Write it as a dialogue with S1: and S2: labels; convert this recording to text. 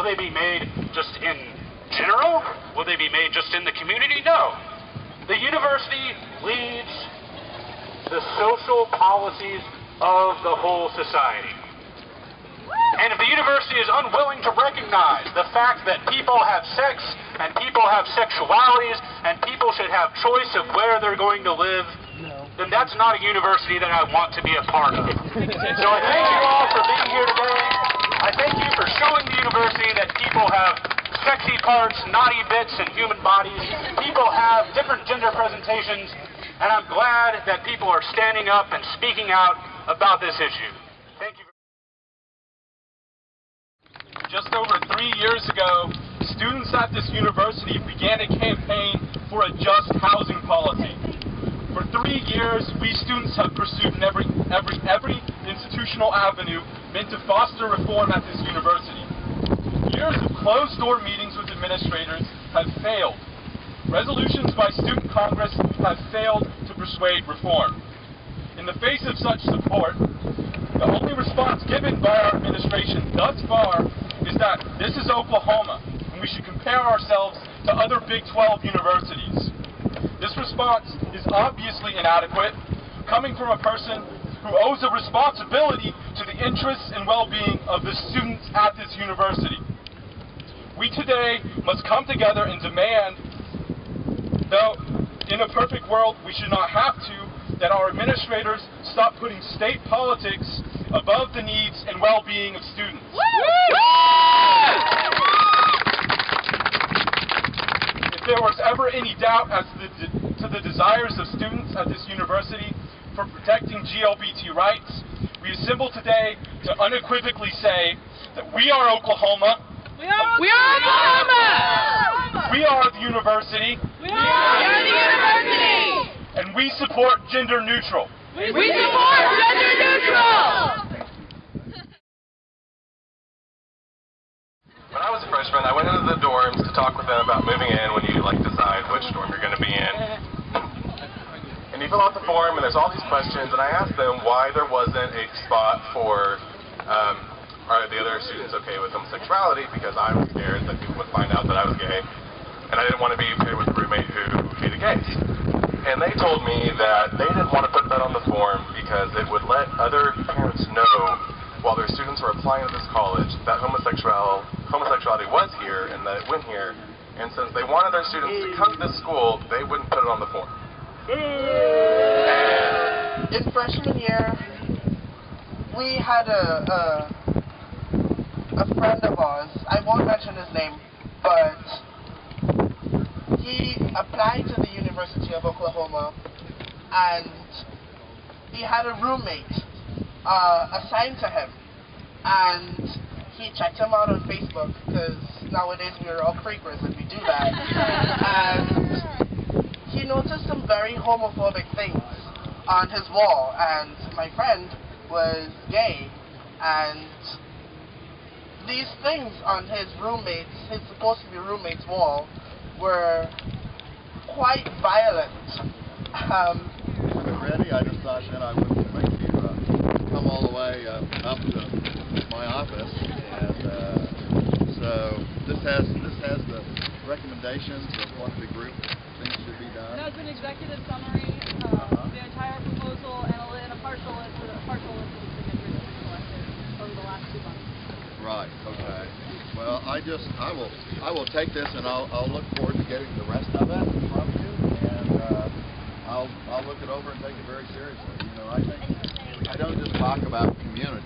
S1: Will they be made just in general? Will they be made just in the community? No. The university leads the social policies of the whole society. And if the university is unwilling to recognize the fact that people have sex and people have sexualities and people should have choice of where they're going to live, then that's not a university that I want to be a part of. So I thank you all for being here today. I thank you for showing the university that people have sexy parts, naughty bits, and human bodies. People have different gender presentations, and I'm glad that people are standing up and speaking out about this issue. Thank you.
S2: Just over 3 years ago, students at this university began a campaign for a just housing policy. For 3 years, we students have pursued every institutional avenue meant to foster reform at this university. Years of closed-door meetings with administrators have failed. Resolutions by Student Congress have failed to persuade reform. In the face of such support, the only response given by our administration thus far is that this is Oklahoma, and we should compare ourselves to other Big 12 universities. This response is obviously inadequate, coming from a person who owes a responsibility to the interests and well-being of the students at this university. We today must come together and demand, though in a perfect world we should not have to, that our administrators stop putting state politics above the needs and well-being of students. If there was ever any doubt as to the desires of students at this university for protecting GLBT rights, we assemble today to unequivocally say that we are Oklahoma.
S3: We are Oklahoma!
S2: We are the university.
S3: We are the university!
S2: And we support gender neutral.
S3: We support gender neutral!
S4: When I was a freshman, I went into the dorms to talk with them about moving in when you decide which dorm you're going to be in. And you fill out the form and there's all these questions, and I asked them why there wasn't a spot for are the other students okay with homosexuality, because I was scared that people would find out that I was gay, and I didn't want to be paired with a roommate who hated gays. And they told me that they didn't want to put that on the form because it would let other parents know while their students were applying to this college that homosexuality was here and that it went here, and since they wanted their students to come to this school, they wouldn't put it on the form.
S5: In freshman year, we had a friend of ours, I won't mention his name, but he applied to the University of Oklahoma, and he had a roommate assigned to him, and he checked him out on Facebook, because nowadays we're all freakers and we do that, and he noticed some very homophobic things on his wall, and my friend was gay, and these things on his supposed to be roommate's wall, were quite violent.
S6: Ready? I just thought that I wouldn't make you come all the way up to my office, and so this has the recommendations of what the group thinks should be done.
S7: It has an executive summary, the entire proposal, and a partial list of the signatures that we collected over the last 2 months.
S6: Right. Okay. Well, I will take this and I'll look forward to getting the rest of it from you, and I'll look it over and take it very seriously. You know, I think I don't just talk about community.